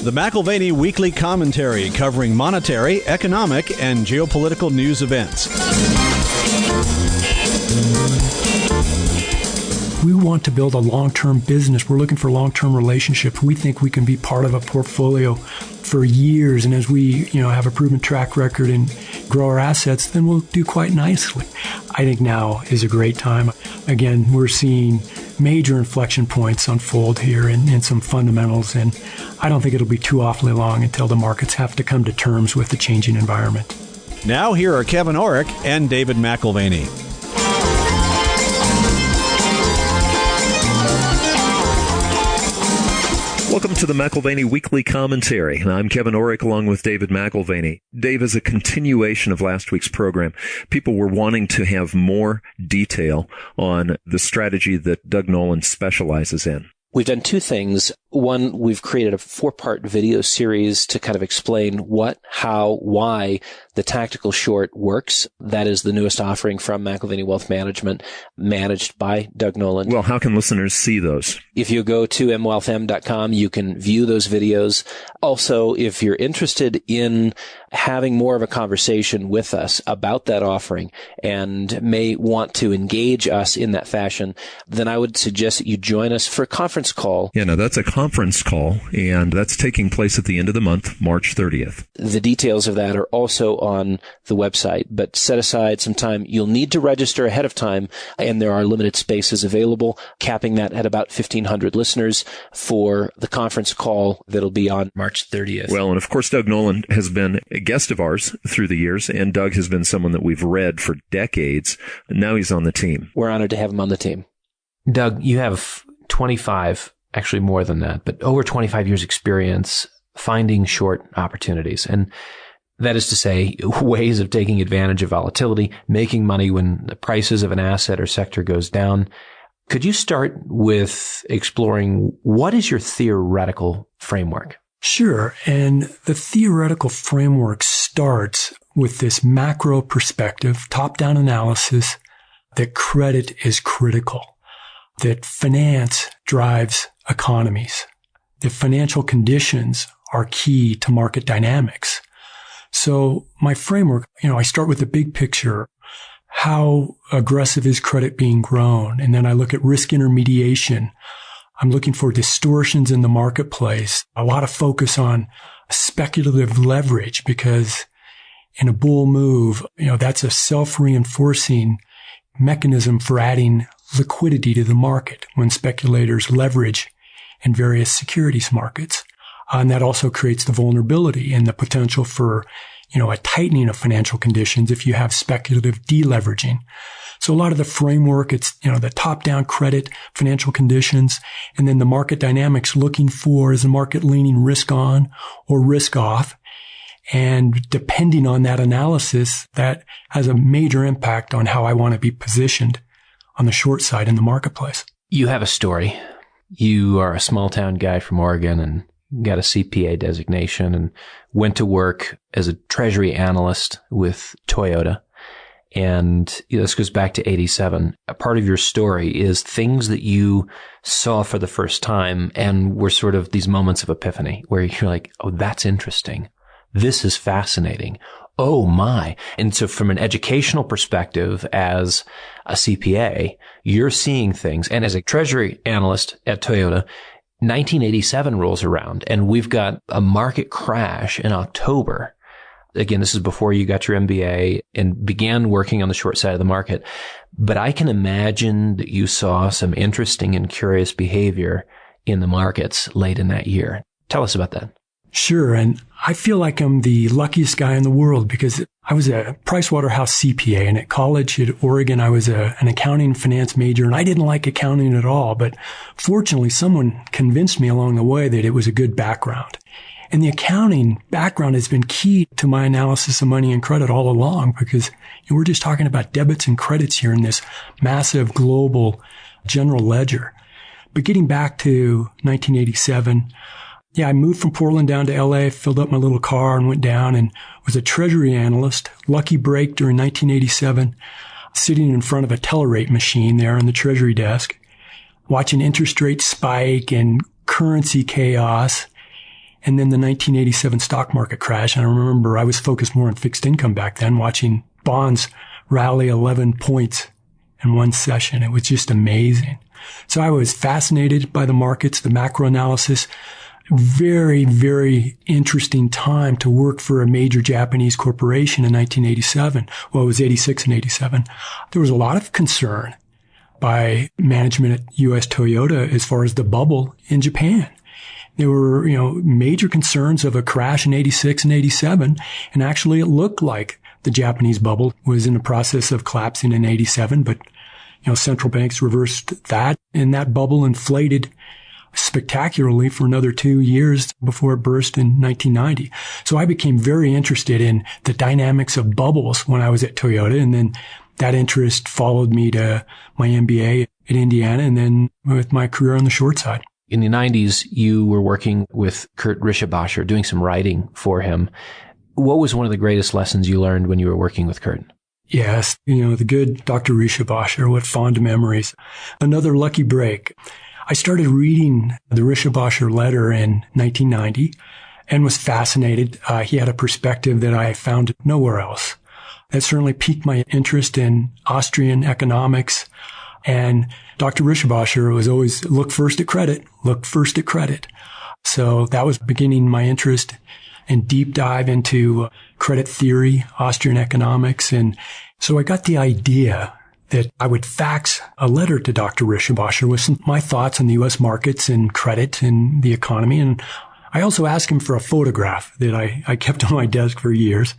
The McAlvany Weekly Commentary, covering monetary, economic, and geopolitical news events. We want to build a long-term business. We're looking for long-term relationships. We think we can be part of a portfolio for years. And as we, have a proven track record and grow our assets, then we'll do quite nicely. I think now is a great time. Again, we're seeing major inflection points unfold here in some fundamentals. And I don't think it'll be too awfully long until the markets have to come to terms with the changing environment. Now here are Kevin Orrick and David McAlvany. Welcome to the McAlvany Weekly Commentary. I'm Kevin Orrick along with David McAlvany. Dave, as a continuation of last week's program, people were wanting to have more detail on the strategy that Doug Noland specializes in. We've done two things. One, we've created a 4-part video series to kind of explain what, how, why the tactical short works. That is the newest offering from McAlvany Wealth Management, managed by Doug Noland. Well, how can listeners see those? If you go to MWealthM.com, you can view those videos. Also, if you're interested in having more of a conversation with us about that offering and may want to engage us in that fashion, then I would suggest that you join us for a conference call. Yeah, no, that's a conference call, and that's taking place at the end of the month, March 30th. The details of that are also on the website, but set aside some time. You'll need to register ahead of time, and there are limited spaces available, capping that at about 1,500 listeners for the conference call that'll be on March 30th. Well, and of course, Doug Noland has been a guest of ours through the years, and Doug has been someone that we've read for decades. Now he's on the team. We're honored to have him on the team. Doug, you have 25, actually more than that, but over 25 years experience finding short opportunities. And that is to say, ways of taking advantage of volatility, making money when the prices of an asset or sector goes down. Could you start with exploring what is your theoretical framework? Sure. And the theoretical framework starts with this macro perspective, top-down analysis that credit is critical, that finance drives economies, that financial conditions are key to market dynamics. So my framework, I start with the big picture. How aggressive is credit being grown? And then I look at risk intermediation. I'm looking for distortions in the marketplace. A lot of focus on speculative leverage because in a bull move, that's a self-reinforcing mechanism for adding liquidity to the market when speculators leverage in various securities markets. And that also creates the vulnerability and the potential for, a tightening of financial conditions if you have speculative deleveraging. So a lot of the framework, it's, the top-down credit, financial conditions, and then the market dynamics looking for, is the market leaning risk on or risk off? And depending on that analysis, that has a major impact on how I want to be positioned on the short side in the marketplace. You have a story. You are a small town guy from Oregon and got a CPA designation and went to work as a treasury analyst with Toyota. And this goes back to 87. A part of your story is things that you saw for the first time and were sort of these moments of epiphany where you're like, oh, that's interesting. This is fascinating. Oh my. And so from an educational perspective, as a CPA, you're seeing things. And as a treasury analyst at Toyota, 1987 rolls around and we've got a market crash in October. Again, this is before you got your MBA and began working on the short side of the market. But I can imagine that you saw some interesting and curious behavior in the markets late in that year. Tell us about that. Sure. And I feel like I'm the luckiest guy in the world because I was a Pricewaterhouse CPA, and at college at Oregon, I was an accounting and finance major, and I didn't like accounting at all. But fortunately, someone convinced me along the way that it was a good background. And the accounting background has been key to my analysis of money and credit all along because we're just talking about debits and credits here in this massive global general ledger. But getting back to 1987, I moved from Portland down to LA, filled up my little car and went down and was a treasury analyst. Lucky break during 1987, sitting in front of a telerate machine there on the treasury desk, watching interest rates spike and currency chaos. And then the 1987 stock market crash. And I remember I was focused more on fixed income back then, watching bonds rally 11 points in one session. It was just amazing. So I was fascinated by the markets, the macro analysis. Very, very interesting time to work for a major Japanese corporation in 1987. Well, it was 86 and 87. There was a lot of concern by management at U.S. Toyota as far as the bubble in Japan. There were, major concerns of a crash in 86 and 87. And actually it looked like the Japanese bubble was in the process of collapsing in 87. But, central banks reversed that, and that bubble inflated spectacularly for another 2 years before it burst in 1990. So I became very interested in the dynamics of bubbles when I was at Toyota. And then that interest followed me to my MBA at Indiana and then with my career on the short side. In the 90s, you were working with Kurt Rischenbascher, doing some writing for him. What was one of the greatest lessons you learned when you were working with Kurt? Yes, the good Dr. Rischenbascher, what fond memories. Another lucky break. I started reading the Rischenbascher letter in 1990 and was fascinated. He had a perspective that I found nowhere else. That certainly piqued my interest in Austrian economics. And Dr. Rischenbascher was always look first at credit. So that was beginning my interest and deep dive into credit theory, Austrian economics. And so I got the idea that I would fax a letter to Dr. Rischenbascher with my thoughts on the U.S. markets and credit and the economy. And I also asked him for a photograph that I kept on my desk for years.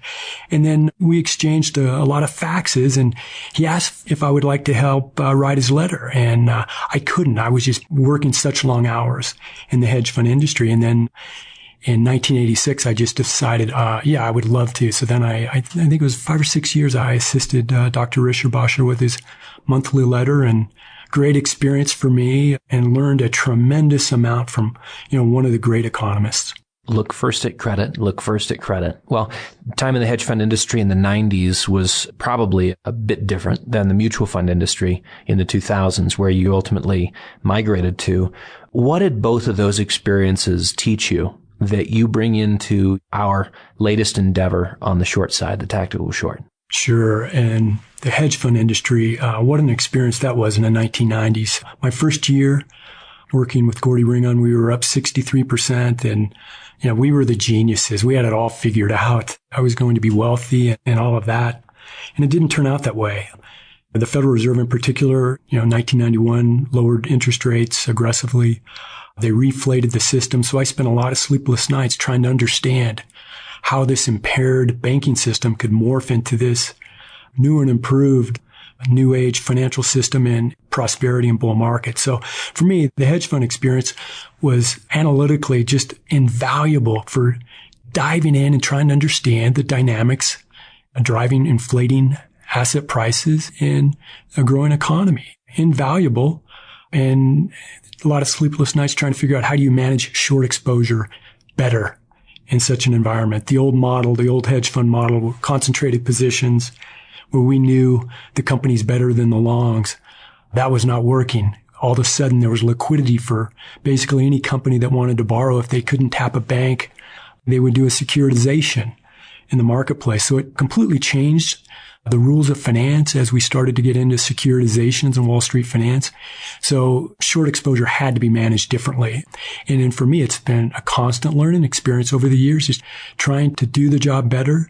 And then we exchanged a lot of faxes, and he asked if I would like to help write his letter. And I couldn't. I was just working such long hours in the hedge fund industry. And then in 1986, I just decided, I would love to. So then I think it was 5 or 6 years I assisted Dr. Rischenbascher with his monthly letter, and great experience for me, and learned a tremendous amount from, one of the great economists. Look first at credit. Well, time in the hedge fund industry in the 90s was probably a bit different than the mutual fund industry in the 2000s, where you ultimately migrated to. What did both of those experiences teach you that you bring into our latest endeavor on the short side, the tactical short? Sure. And the hedge fund industry, what an experience that was in the 1990s. My first year working with Gordy Ringon, we were up 63%. And, we were the geniuses. We had it all figured out. I was going to be wealthy and all of that. And it didn't turn out that way. The Federal Reserve in particular, 1991 lowered interest rates aggressively. They reflated the system. So I spent a lot of sleepless nights trying to understand how this impaired banking system could morph into this new and improved new age financial system and prosperity and bull market. So for me, the hedge fund experience was analytically just invaluable for diving in and trying to understand the dynamics driving inflating asset prices in a growing economy. Invaluable, and a lot of sleepless nights trying to figure out how do you manage short exposure better in such an environment. The old model, the old hedge fund model, concentrated positions where we knew the companies better than the longs, that was not working. All of a sudden, there was liquidity for basically any company that wanted to borrow. If they couldn't tap a bank, they would do a securitization in the marketplace. So it completely changed the rules of finance as we started to get into securitizations and Wall Street finance. So short exposure had to be managed differently. And then for me, it's been a constant learning experience over the years, just trying to do the job better,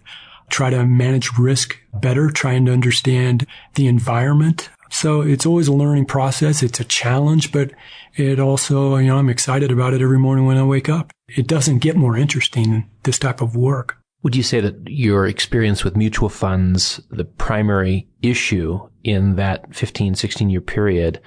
try to manage risk better, trying to understand the environment. So it's always a learning process. It's a challenge, but it also, I'm excited about it every morning when I wake up. It doesn't get more interesting than this type of work. Would you say that your experience with mutual funds, the primary issue in that 15, 16-year period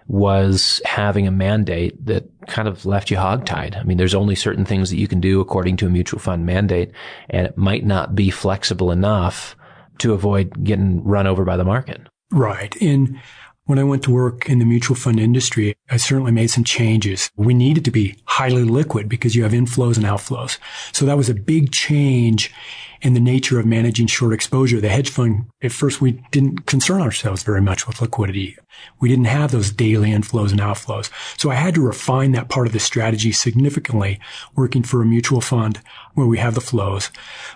was having a mandate that kind of left you hogtied? I mean, there's only certain things that you can do according to a mutual fund mandate, and it might not be flexible enough to avoid getting run over by the market. Right. And when I went to work in the mutual fund industry, I certainly made some changes. We needed to be highly liquid because you have inflows and outflows. So that was a big change in the nature of managing short exposure. The hedge fund, at first, we didn't concern ourselves very much with liquidity. We didn't have those daily inflows and outflows. So I had to refine that part of the strategy significantly, working for a mutual fund where we have the flows.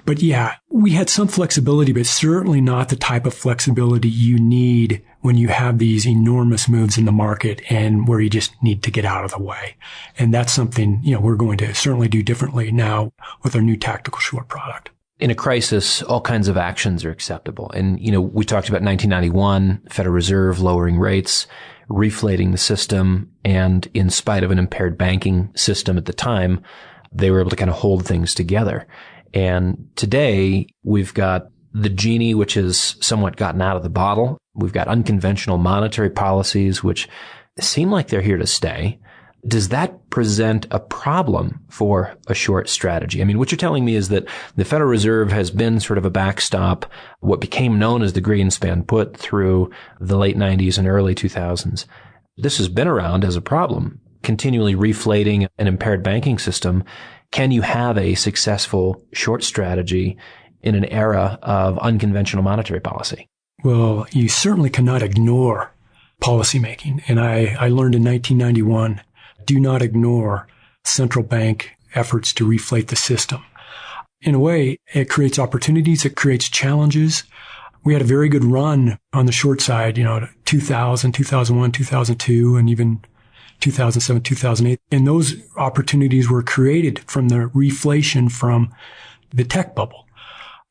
But yeah, we had some flexibility, but certainly not the type of flexibility you need when you have these enormous moves in the market and where you just need to get out of the way. And that's something, we're going to certainly do differently now with our new tactical short product. In a crisis, all kinds of actions are acceptable. And, we talked about 1991, Federal Reserve lowering rates, reflating the system. And in spite of an impaired banking system at the time, they were able to kind of hold things together. And today we've got the genie, which has somewhat gotten out of the bottle. We've got unconventional monetary policies, which seem like they're here to stay. Does that present a problem for a short strategy? I mean, what you're telling me is that the Federal Reserve has been sort of a backstop, what became known as the Greenspan put through the late 90s and early 2000s. This has been around as a problem, continually reflating an impaired banking system. Can you have a successful short strategy in an era of unconventional monetary policy? Well, you certainly cannot ignore policymaking. And I learned in 1991, do not ignore central bank efforts to reflate the system. In a way, it creates opportunities. It creates challenges. We had a very good run on the short side, 2000, 2001, 2002, and even 2007, 2008. And those opportunities were created from the reflation from the tech bubble.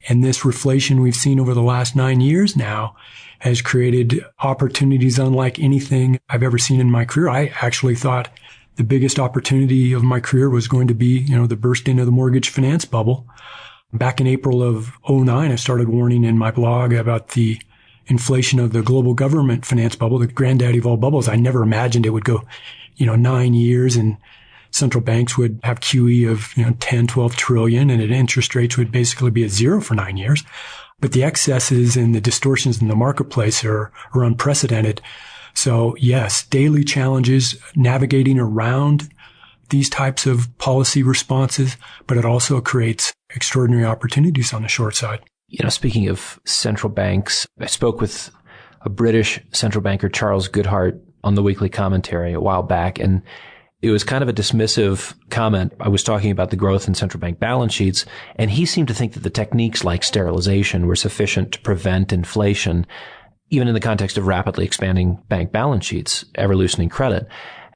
And this reflation we've seen over the last 9 years now has created opportunities unlike anything I've ever seen in my career. I actually thought the biggest opportunity of my career was going to be, the bursting of the mortgage finance bubble. Back in April of 2009, I started warning in my blog about the inflation of the global government finance bubble, the granddaddy of all bubbles. I never imagined it would go, 9 years and central banks would have QE of, 10, 12 trillion and interest rates would basically be at zero for 9 years. But the excesses and the distortions in the marketplace are unprecedented. So yes, daily challenges, navigating around these types of policy responses, but it also creates extraordinary opportunities on the short side. Speaking of central banks, I spoke with a British central banker, Charles Goodhart, on the weekly commentary a while back, and it was kind of a dismissive comment. I was talking about the growth in central bank balance sheets, and he seemed to think that the techniques like sterilization were sufficient to prevent inflation, even in the context of rapidly expanding bank balance sheets, ever loosening credit.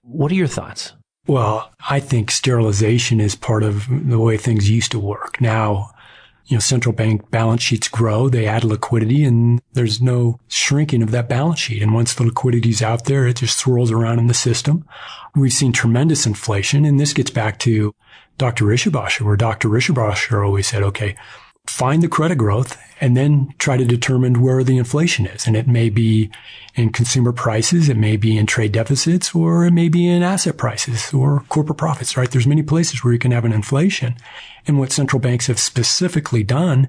What are your thoughts? Well, I think sterilization is part of the way things used to work. Now, central bank balance sheets grow, they add liquidity, and there's no shrinking of that balance sheet. And once the liquidity is out there, it just swirls around in the system. We've seen tremendous inflation, and this gets back to Dr. Rishabhasha, where Dr. Rishabhasha always said, okay, find the credit growth and then try to determine where the inflation is. And it may be in consumer prices, it may be in trade deficits, or it may be in asset prices or corporate profits, right? There's many places where you can have an inflation. And what central banks have specifically done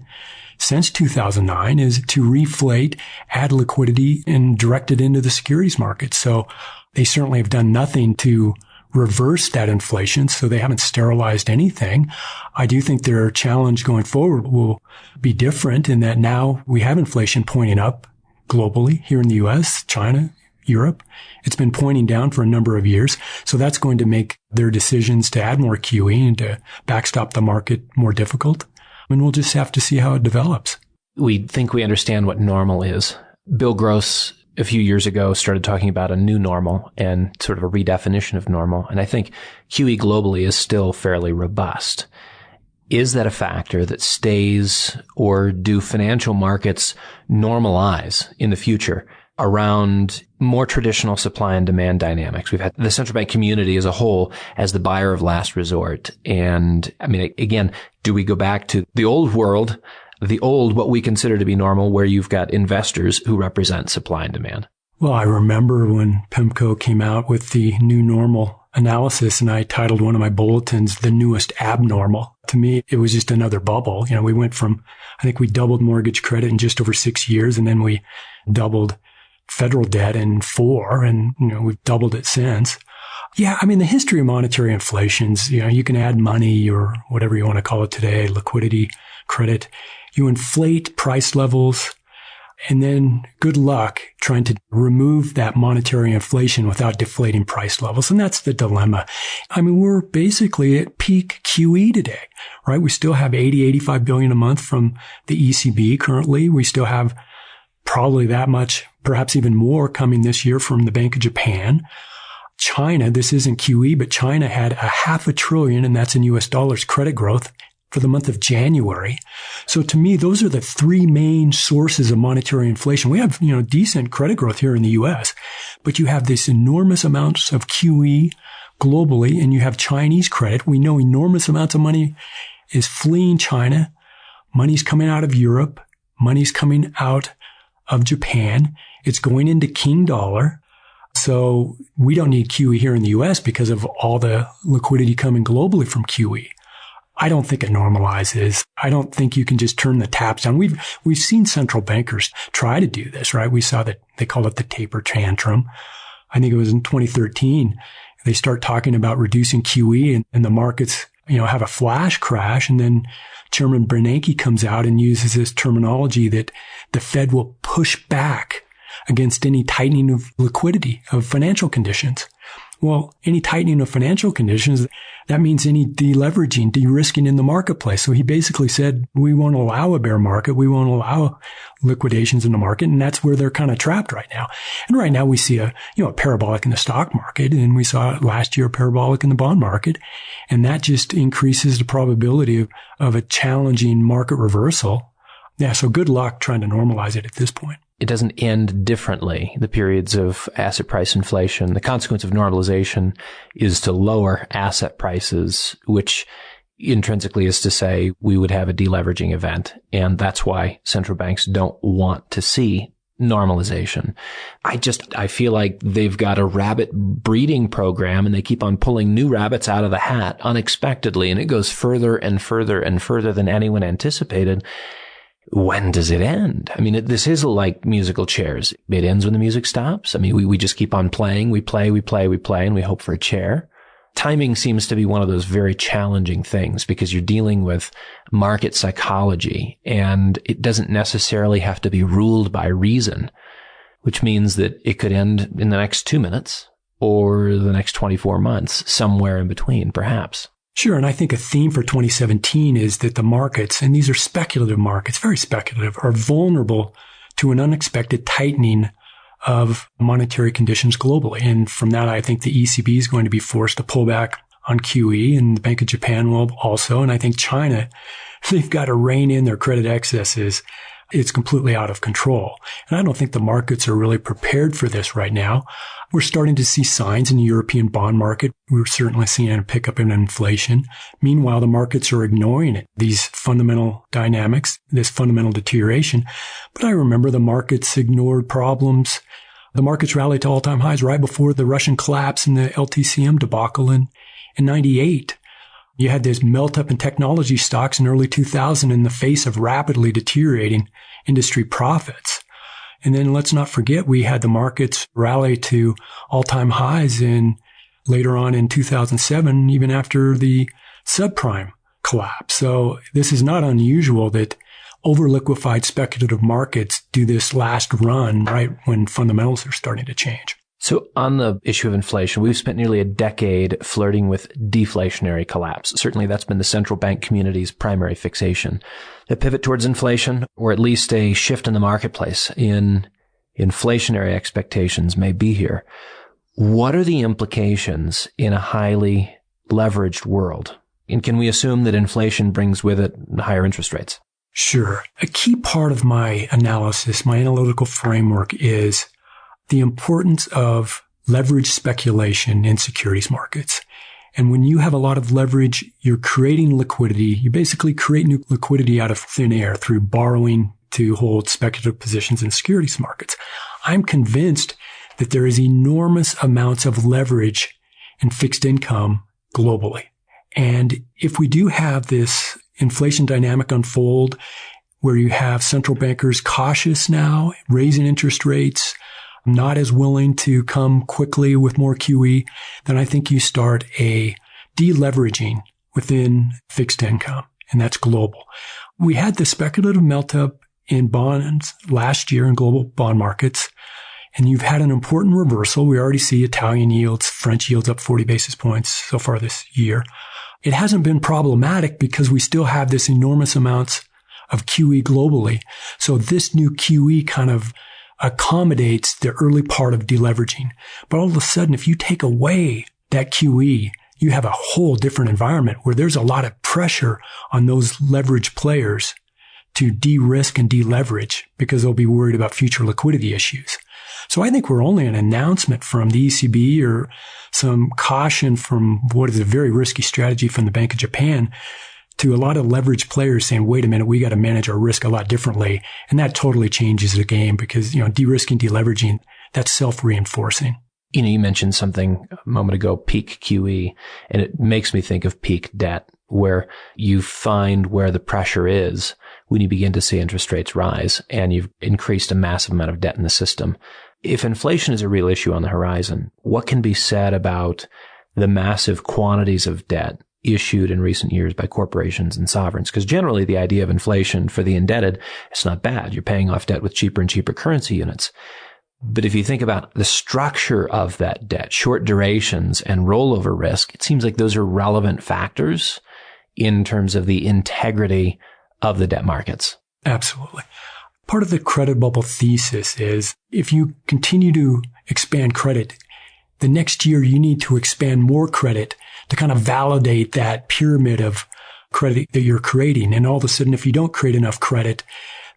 since 2009 is to reflate, add liquidity, and direct it into the securities market. So they certainly have done nothing to reverse that inflation, so they haven't sterilized anything. I do think their challenge going forward will be different in that now we have inflation pointing up globally here in the U.S., China, Europe. It's been pointing down for a number of years. So that's going to make their decisions to add more QE and to backstop the market more difficult. And we'll just have to see how it develops. We think we understand what normal is. Bill Gross, a few years ago, started talking about a new normal and sort of a redefinition of normal. And I think QE globally is still fairly robust. Is that a factor that stays, or do financial markets normalize in the future around more traditional supply and demand dynamics? We've had the central bank community as a whole as the buyer of last resort. And I mean, again, do we go back to the old world, what we consider to be normal, where you've got investors who represent supply and demand? Well, I remember when PIMCO came out with the new normal analysis, and I titled one of my bulletins, The Newest Abnormal. To me, it was just another bubble. We went from, I think we doubled mortgage credit in just over 6 years, and then we doubled federal debt in 4, and, we've doubled it since. Yeah, I mean, the history of monetary inflations, you can add money or whatever you want to call it today, liquidity, credit. You inflate price levels, and then good luck trying to remove that monetary inflation without deflating price levels. And that's the dilemma. I mean, we're basically at peak QE today, right? We still have 85 billion a month from the ECB currently. We still have probably that much, perhaps even more coming this year from the Bank of Japan. China, this isn't QE, but China had $500 billion, and that's in US dollars, credit growth for the month of January. So to me, those are the three main sources of monetary inflation. We have, decent credit growth here in the US, but you have this enormous amounts of QE globally, and you have Chinese credit. We know enormous amounts of money is fleeing China. Money's coming out of Europe. Money's coming out of Japan. It's going into King dollar. So we don't need QE here in the US because of all the liquidity coming globally from QE. I don't think it normalizes. I don't think you can just turn the taps down. We've seen central bankers try to do this, right? We saw that they call it the taper tantrum. I think it was in 2013. They start talking about reducing QE and the markets, have a flash crash. And then Chairman Bernanke comes out and uses this terminology that the Fed will push back against any tightening of liquidity, of financial conditions. Well, any tightening of financial conditions, that means any deleveraging, de-risking in the marketplace. So he basically said, we won't allow a bear market. We won't allow liquidations in the market. And that's where they're kind of trapped right now. And right now we see a parabolic in the stock market. And we saw it last year, a parabolic in the bond market. And that just increases the probability of a challenging market reversal. Yeah. So good luck trying to normalize it at this point. It doesn't end differently. The periods of asset price inflation, the consequence of normalization is to lower asset prices, which intrinsically is to say we would have a deleveraging event. And that's why central banks don't want to see normalization. I feel like they've got a rabbit breeding program and they keep on pulling new rabbits out of the hat unexpectedly. And it goes further and further and further than anyone anticipated. When does it end? I mean, this is like musical chairs. It ends when the music stops. I mean, we just keep on playing. We play, and we hope for a chair. Timing seems to be one of those very challenging things because you're dealing with market psychology and it doesn't necessarily have to be ruled by reason, which means that it could end in the next 2 minutes or the next 24 months, somewhere in between, perhaps. Sure. And I think a theme for 2017 is that the markets, and these are speculative markets, very speculative, are vulnerable to an unexpected tightening of monetary conditions globally. And from that, I think the ECB is going to be forced to pull back on QE, and the Bank of Japan will also. And I think China, they've got to rein in their credit excesses. It's completely out of control. And I don't think the markets are really prepared for this right now. We're starting to see signs in the European bond market. We're certainly seeing a pickup in inflation. Meanwhile, the markets are ignoring it, these fundamental dynamics, this fundamental deterioration. But I remember the markets ignored problems. The markets rallied to all-time highs right before the Russian collapse and the LTCM debacle in 98. You had this melt up in technology stocks in early 2000 in the face of rapidly deteriorating industry profits. And then let's not forget, we had the markets rally to all-time highs later on in 2007, even after the subprime collapse. So this is not unusual that over-liquefied speculative markets do this last run right when fundamentals are starting to change. So on the issue of inflation, we've spent nearly a decade flirting with deflationary collapse. Certainly that's been the central bank community's primary fixation. A pivot towards inflation, or at least a shift in the marketplace in inflationary expectations may be here. What are the implications in a highly leveraged world? And can we assume that inflation brings with it higher interest rates? Sure. A key part of my analysis, my analytical framework is the importance of leverage speculation in securities markets. And when you have a lot of leverage, you're creating liquidity. You basically create new liquidity out of thin air through borrowing to hold speculative positions in securities markets. I'm convinced that there is enormous amounts of leverage in fixed income globally. And if we do have this inflation dynamic unfold where you have central bankers cautious now, raising interest rates, not as willing to come quickly with more QE, then I think you start a deleveraging within fixed income, and that's global. We had the speculative melt-up in bonds last year in global bond markets, and you've had an important reversal. We already see Italian yields, French yields up 40 basis points so far this year. It hasn't been problematic because we still have this enormous amounts of QE globally. So this new QE kind of accommodates the early part of deleveraging. But all of a sudden, if you take away that QE, you have a whole different environment where there's a lot of pressure on those leverage players to de-risk and deleverage because they'll be worried about future liquidity issues. So I think we're only an announcement from the ECB or some caution from what is a very risky strategy from the Bank of Japan to a lot of leverage players saying, wait a minute, we got to manage our risk a lot differently. And that totally changes the game because, de-risking, deleveraging, that's self-reinforcing. You mentioned something a moment ago, peak QE, and it makes me think of peak debt, where you find where the pressure is when you begin to see interest rates rise and you've increased a massive amount of debt in the system. If inflation is a real issue on the horizon, what can be said about the massive quantities of debt issued in recent years by corporations and sovereigns? Because generally the idea of inflation for the indebted, it's not bad. You're paying off debt with cheaper and cheaper currency units. But if you think about the structure of that debt, short durations and rollover risk, it seems like those are relevant factors in terms of the integrity of the debt markets. Absolutely. Part of the credit bubble thesis is if you continue to expand credit, the next year you need to expand more credit to kind of validate that pyramid of credit that you're creating. And all of a sudden, if you don't create enough credit,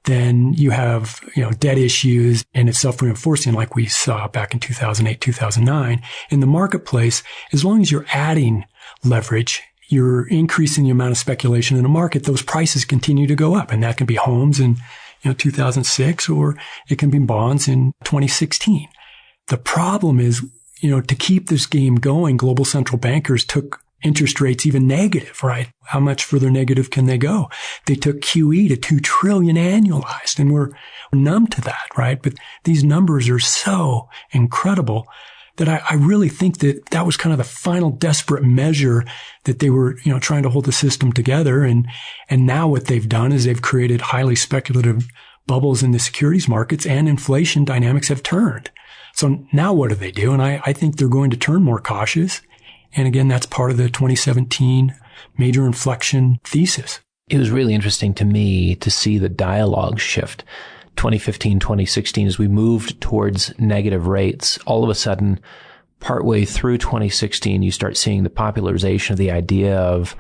then you have, debt issues and it's self-reinforcing like we saw back in 2008, 2009. In the marketplace, as long as you're adding leverage, you're increasing the amount of speculation in the market, those prices continue to go up. And that can be homes in 2006, or it can be bonds in 2016. The problem is, to keep this game going, global central bankers took interest rates even negative, right? How much further negative can they go? They took QE to 2 trillion annualized, and we're numb to that, right? But these numbers are so incredible that I really think that was kind of the final desperate measure that they were, trying to hold the system together. And now what they've done is they've created highly speculative bubbles in the securities markets, and inflation dynamics have turned. So now what do? And I think they're going to turn more cautious. And again, that's part of the 2017 major inflection thesis. It was really interesting to me to see the dialogue shift. 2015, 2016, as we moved towards negative rates, all of a sudden, partway through 2016, you start seeing the popularization of the idea of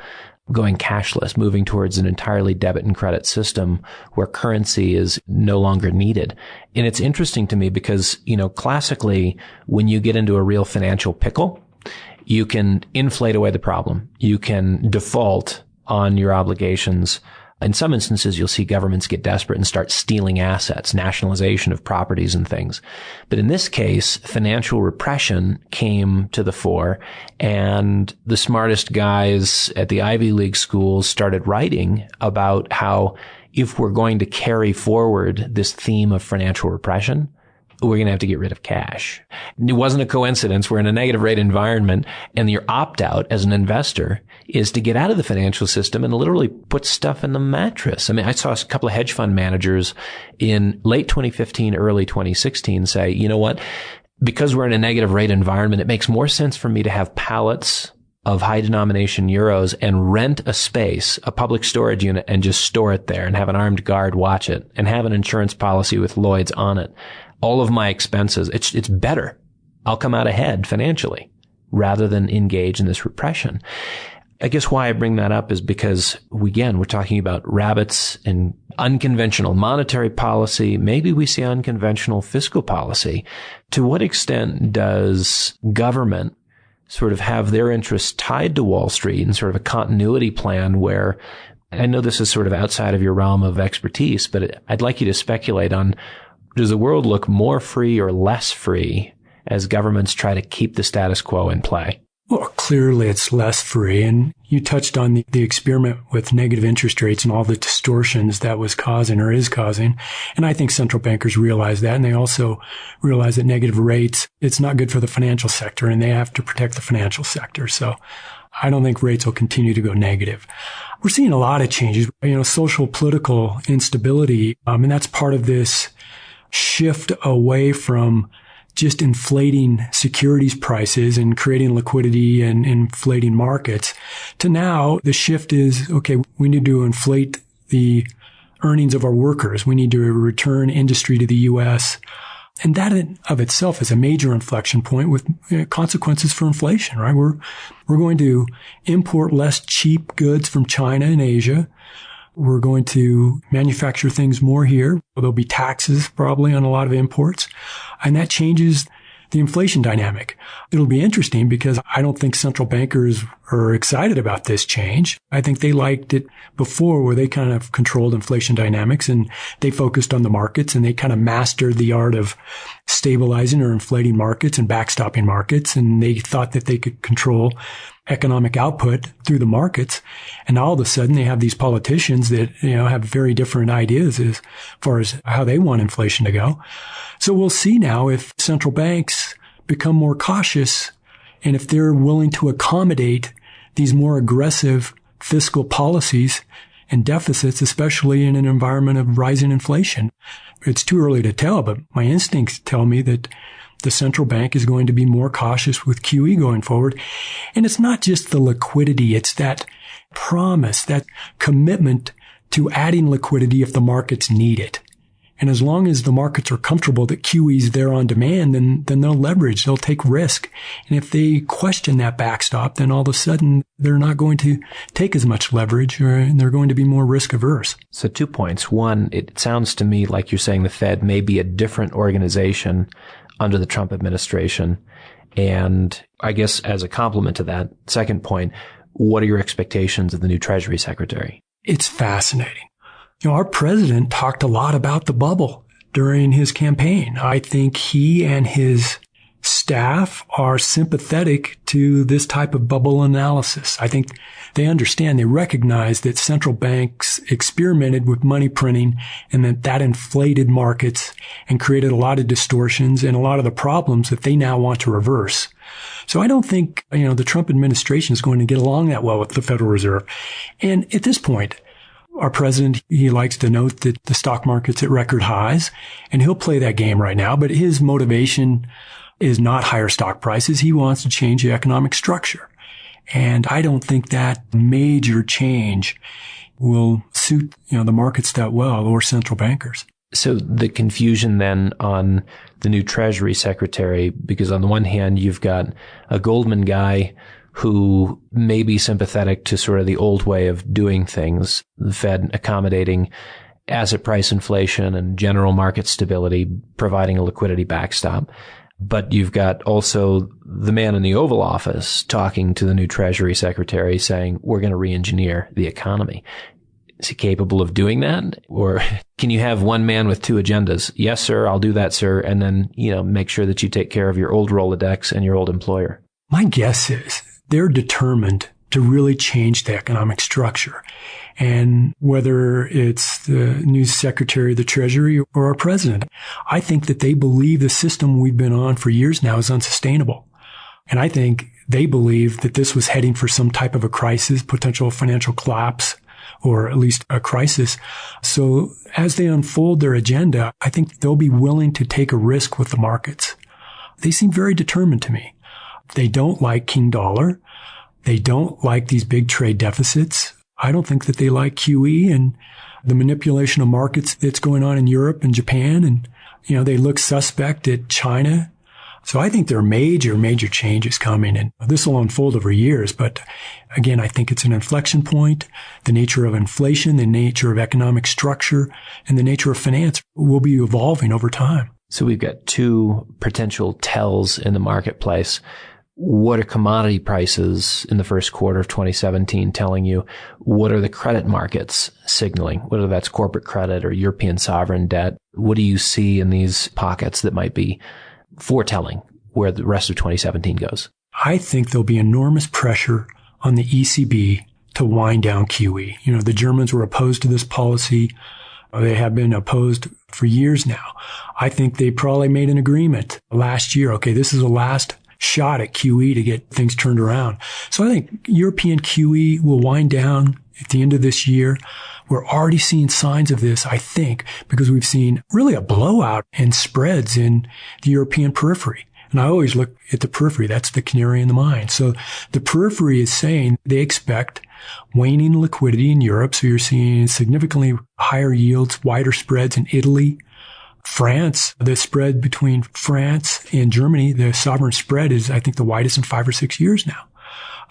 going cashless, moving towards an entirely debit and credit system where currency is no longer needed. And it's interesting to me because, classically, when you get into a real financial pickle, you can inflate away the problem. You can default on your obligations. In some instances, you'll see governments get desperate and start stealing assets, nationalization of properties and things. But in this case, financial repression came to the fore, and the smartest guys at the Ivy League schools started writing about how if we're going to carry forward this theme of financial repression, we're going to have to get rid of cash. It wasn't a coincidence. We're in a negative rate environment, and your opt-out as an investor is to get out of the financial system and literally put stuff in the mattress. I mean, I saw a couple of hedge fund managers in late 2015, early 2016 say, you know what? Because we're in a negative rate environment, it makes more sense for me to have pallets of high denomination euros and rent a space, a public storage unit, and just store it there and have an armed guard watch it and have an insurance policy with Lloyd's on it. All of my expenses, it's better. I'll come out ahead financially rather than engage in this repression. I guess why I bring that up is because, again, we're talking about rabbits and unconventional monetary policy. Maybe we see unconventional fiscal policy. To what extent does government sort of have their interests tied to Wall Street and sort of a continuity plan where, I know this is sort of outside of your realm of expertise, but I'd like you to speculate on, does the world look more free or less free as governments try to keep the status quo in play? Well, clearly it's less free. And you touched on the experiment with negative interest rates and all the distortions that was causing or is causing. And I think central bankers realize that. And they also realize that negative rates, it's not good for the financial sector, and they have to protect the financial sector. So I don't think rates will continue to go negative. We're seeing a lot of changes, social, political instability. And that's part of this shift away from just inflating securities prices and creating liquidity and inflating markets to now the shift is, okay, we need to inflate the earnings of our workers. We need to return industry to the U.S. And that in of itself is a major inflection point with consequences for inflation, right? We're going to import less cheap goods from China and Asia. We're going to manufacture things more here. There'll be taxes probably on a lot of imports. And that changes the inflation dynamic. It'll be interesting because I don't think central bankers are excited about this change. I think they liked it before where they kind of controlled inflation dynamics and they focused on the markets and they kind of mastered the art of stabilizing or inflating markets and backstopping markets. And they thought that they could control economic output through the markets. And all of a sudden they have these politicians that, have very different ideas as far as how they want inflation to go. So we'll see now if central banks become more cautious and if they're willing to accommodate these more aggressive fiscal policies and deficits, especially in an environment of rising inflation. It's too early to tell, but my instincts tell me that the central bank is going to be more cautious with QE going forward. And it's not just the liquidity. It's that promise, that commitment to adding liquidity if the markets need it. And as long as the markets are comfortable that QE is there on demand, then they'll leverage, they'll take risk. And if they question that backstop, then all of a sudden they're not going to take as much leverage and they're going to be more risk averse. So 2 points. One, it sounds to me like you're saying the Fed may be a different organization under the Trump administration. And I guess as a complement to that, second point, what are your expectations of the new Treasury Secretary? It's fascinating. Our president talked a lot about the bubble during his campaign. I think he and his staff are sympathetic to this type of bubble analysis. I think they understand, they recognize that central banks experimented with money printing and that inflated markets and created a lot of distortions and a lot of the problems that they now want to reverse. So I don't think, the Trump administration is going to get along that well with the Federal Reserve. And at this point, our president, he likes to note that the stock market's at record highs, and he'll play that game right now. But his motivation is not higher stock prices. He wants to change the economic structure. And I don't think that major change will suit, the markets that well or central bankers. So the confusion then on the new Treasury Secretary, because on the one hand, you've got a Goldman guy who may be sympathetic to sort of the old way of doing things, the Fed accommodating asset price inflation and general market stability, providing a liquidity backstop. But you've got also the man in the Oval Office talking to the new Treasury Secretary saying, we're going to re-engineer the economy. Is he capable of doing that? Or can you have one man with two agendas? Yes, sir, I'll do that, sir. And then, make sure that you take care of your old Rolodex and your old employer. My guess is they're determined to really change the economic structure. And whether it's the new Secretary of the Treasury or our president, I think that they believe the system we've been on for years now is unsustainable. And I think they believe that this was heading for some type of a crisis, potential financial collapse, or at least a crisis. So as they unfold their agenda, I think they'll be willing to take a risk with the markets. They seem very determined to me. They don't like King Dollar. They don't like these big trade deficits. I don't think that they like QE and the manipulation of markets that's going on in Europe and Japan. And, they look suspect at China. So I think there are major, major changes coming, and this will unfold over years. But again, I think it's an inflection point. The nature of inflation, the nature of economic structure, and the nature of finance will be evolving over time. So we've got two potential tells in the marketplace. What are commodity prices in the first quarter of 2017 telling you? What are the credit markets signaling? Whether that's corporate credit or European sovereign debt. What do you see in these pockets that might be foretelling where the rest of 2017 goes? I think there'll be enormous pressure on the ECB to wind down QE. The Germans were opposed to this policy. They have been opposed for years now. I think they probably made an agreement last year. Okay, this is the last shot at QE to get things turned around. So I think European QE will wind down at the end of this year. We're already seeing signs of this, I think, because we've seen really a blowout in spreads in the European periphery. And I always look at the periphery. That's the canary in the mine. So the periphery is saying they expect waning liquidity in Europe. So you're seeing significantly higher yields, wider spreads in Italy, France. The spread between France and Germany, the sovereign spread is, I think, the widest in 5 or 6 years now.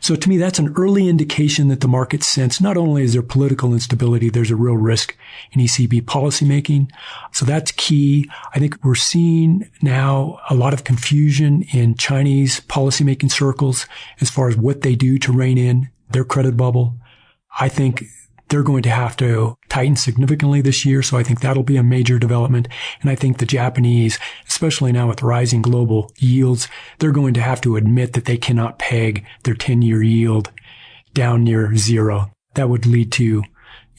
So to me, that's an early indication that the market sense, not only is there political instability, there's a real risk in ECB policymaking. So that's key. I think we're seeing now a lot of confusion in Chinese policymaking circles as far as what they do to rein in their credit bubble. I think they're going to have to tighten significantly this year. So I think that'll be a major development. And I think the Japanese, especially now with rising global yields, they're going to have to admit that they cannot peg their 10-year yield down near zero. That would lead to,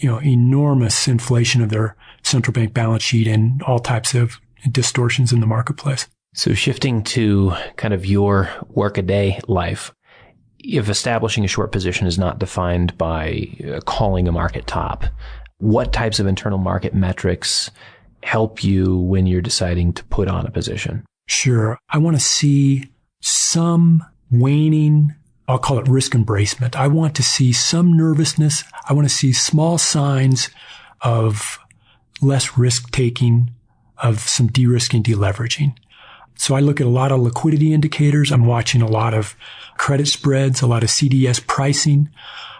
enormous inflation of their central bank balance sheet and all types of distortions in the marketplace. So shifting to kind of your workaday life, if establishing a short position is not defined by calling a market top, what types of internal market metrics help you when you're deciding to put on a position? Sure. I want to see some waning, I'll call it risk embracement. I want to see some nervousness. I want to see small signs of less risk taking, of some de-risking, deleveraging. So I look at a lot of liquidity indicators. I'm watching a lot of credit spreads, a lot of CDS pricing.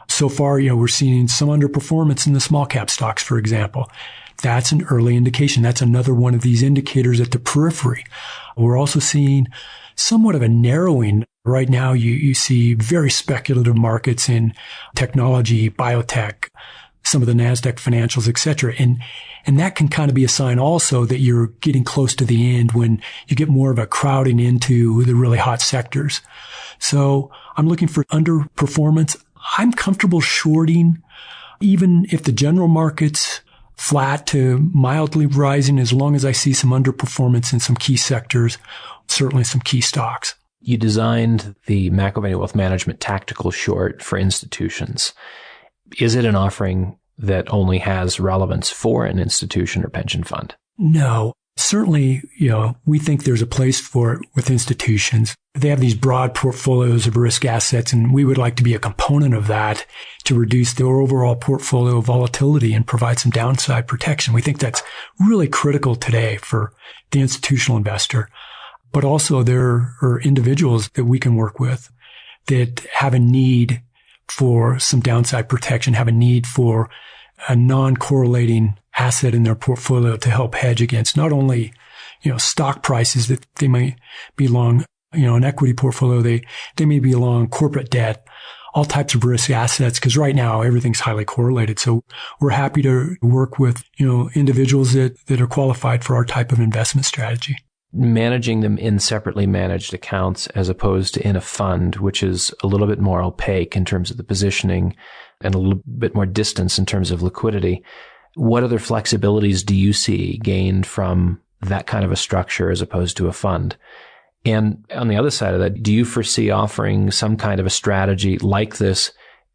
So far, we're seeing some underperformance in the small cap stocks, for example. That's an early indication. That's another one of these indicators at the periphery. We're also seeing somewhat of a narrowing. Right now, you see very speculative markets in technology, biotech, some of the NASDAQ financials, et cetera. And that can kind of be a sign also that you're getting close to the end when you get more of a crowding into the really hot sectors. So I'm looking for underperformance. I'm comfortable shorting, even if the general market's flat to mildly rising, as long as I see some underperformance in some key sectors, certainly some key stocks. You designed the McAlvany Wealth Management Tactical short for institutions. Is it an offering that only has relevance for an institution or pension fund? No. Certainly, we think there's a place for it with institutions. They have these broad portfolios of risk assets, and we would like to be a component of that to reduce their overall portfolio volatility and provide some downside protection. We think that's really critical today for the institutional investor. But also there are individuals that we can work with that have a need for some downside protection, have a need for a non-correlating asset in their portfolio to help hedge against not only, stock prices that they might be long, an equity portfolio, they may be long corporate debt, all types of risk assets, because right now everything's highly correlated. So we're happy to work with, individuals that are qualified for our type of investment strategy. Managing them in separately managed accounts as opposed to in a fund, which is a little bit more opaque in terms of the positioning and a little bit more distance in terms of liquidity. What other flexibilities do you see gained from that kind of a structure as opposed to a fund? And on the other side of that, do you foresee offering some kind of a strategy like this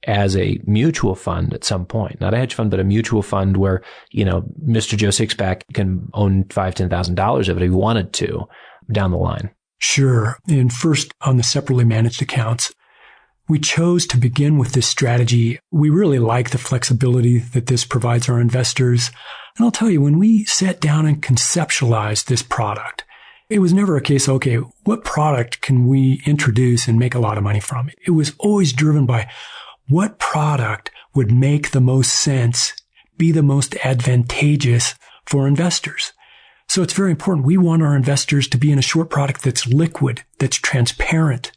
as a mutual fund at some point? Not a hedge fund, but a mutual fund where, Mr. Joe Sixpack can own $5,000, $10,000 of it if he wanted to down the line. Sure. And first, on the separately managed accounts, we chose to begin with this strategy. We really like the flexibility that this provides our investors. And I'll tell you, when we sat down and conceptualized this product, it was never a case, okay, what product can we introduce and make a lot of money from? It was always driven by what product would make the most sense, be the most advantageous for investors. So it's very important. We want our investors to be in a short product that's liquid, that's transparent,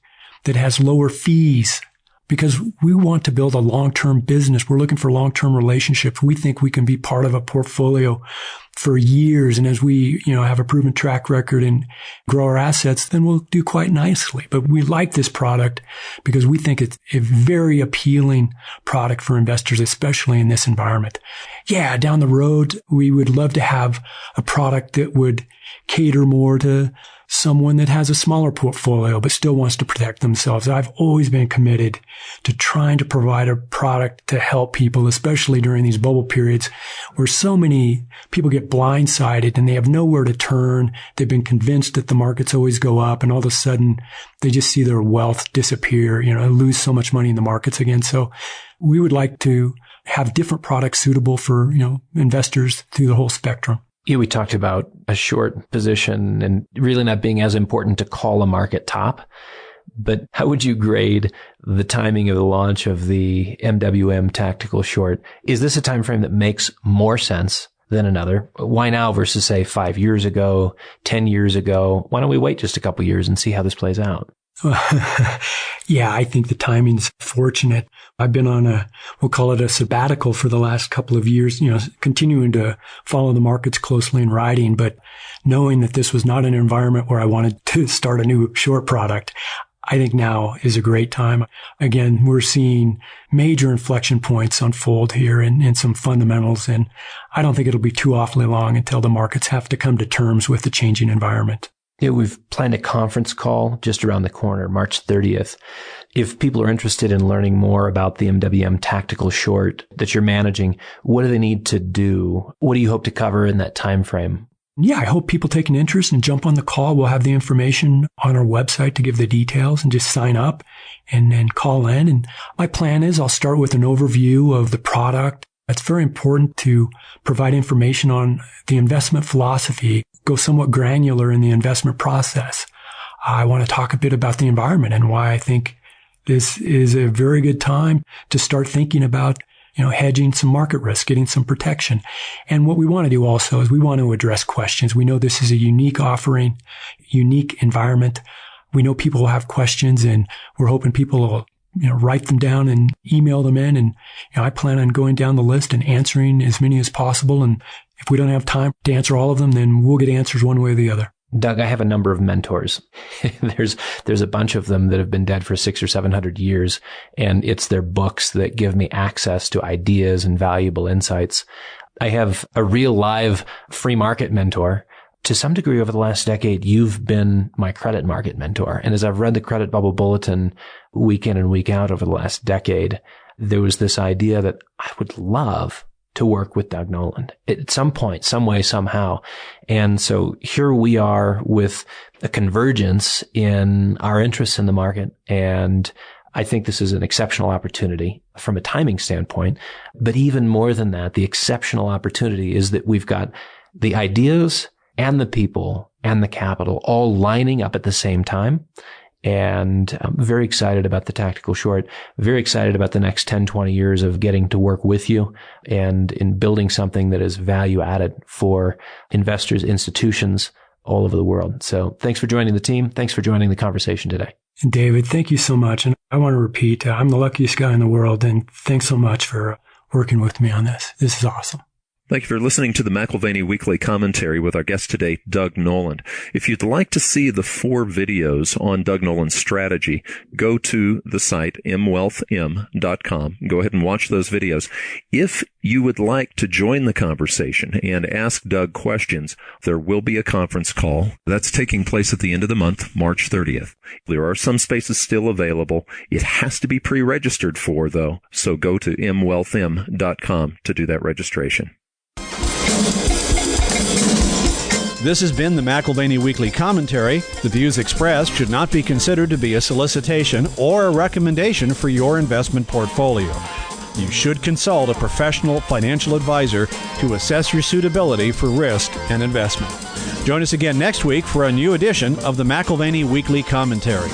that has lower fees because we want to build a long-term business. We're looking for long-term relationships. We think we can be part of a portfolio for years. And as we, have a proven track record and grow our assets, then we'll do quite nicely. But we like this product because we think it's a very appealing product for investors, especially in this environment. Yeah, down the road, we would love to have a product that would cater more to someone that has a smaller portfolio but still wants to protect themselves. I've always been committed to trying to provide a product to help people, especially during these bubble periods where so many people get blindsided and they have nowhere to turn. They've been convinced that the markets always go up, and all of a sudden they just see their wealth disappear, lose so much money in the markets again. So we would like to have different products suitable for, investors through the whole spectrum. Yeah, we talked about a short position and really not being as important to call a market top. But how would you grade the timing of the launch of the MWM Tactical short? Is this a time frame that makes more sense than another? Why now versus, say, 5 years ago, 10 years ago? Why don't we wait just a couple of years and see how this plays out? Yeah, I think the timing's fortunate. I've been on we'll call it a sabbatical for the last couple of years, continuing to follow the markets closely and riding, but knowing that this was not an environment where I wanted to start a new short product. I think now is a great time. Again, we're seeing major inflection points unfold here in some fundamentals, and I don't think it'll be too awfully long until the markets have to come to terms with the changing environment. Yeah, we've planned a conference call just around the corner, March 30th. If people are interested in learning more about the MWM Tactical short that you're managing, what do they need to do? What do you hope to cover in that time frame? Yeah, I hope people take an interest and jump on the call. We'll have the information on our website to give the details, and just sign up and then call in. And my plan is I'll start with an overview of the product. It's very important to provide information on the investment philosophy, go somewhat granular in the investment process. I want to talk a bit about the environment and why I think this is a very good time to start thinking about, hedging some market risk, getting some protection. And what we want to do also is we want to address questions. We know this is a unique offering, unique environment. We know people will have questions, and we're hoping people will write them down and email them in. And I plan on going down the list and answering as many as possible. And if we don't have time to answer all of them, then we'll get answers one way or the other. Doug, I have a number of mentors. There's a bunch of them that have been dead for 600 or 700 years, and it's their books that give me access to ideas and valuable insights. I have a real live free market mentor. To some degree, over the last decade, you've been my credit market mentor. And as I've read the Credit Bubble Bulletin week in and week out over the last decade, there was this idea that I would love to work with Doug Noland at some point, some way, somehow. And so here we are with a convergence in our interests in the market. And I think this is an exceptional opportunity from a timing standpoint. But even more than that, the exceptional opportunity is that we've got the ideas and the people and the capital all lining up at the same time. And I'm very excited about the Tactical short, very excited about the next 10, 20 years of getting to work with you and in building something that is value added for investors, institutions all over the world. So thanks for joining the team. Thanks for joining the conversation today. And David, thank you so much. And I want to repeat, I'm the luckiest guy in the world. And thanks so much for working with me on this. This is awesome. Thank you for listening to the McAlvany Weekly Commentary with our guest today, Doug Noland. If you'd like to see the 4 videos on Doug Noland's strategy, go to the site mwealthm.com. Go ahead and watch those videos. If you would like to join the conversation and ask Doug questions, there will be a conference call. That's taking place at the end of the month, March 30th. There are some spaces still available. It has to be pre-registered for, though, so go to mwealthm.com to do that registration. This has been the McAlvany Weekly Commentary. The views expressed should not be considered to be a solicitation or a recommendation for your investment portfolio. You should consult a professional financial advisor to assess your suitability for risk and investment. Join us again next week for a new edition of the McAlvany Weekly Commentary.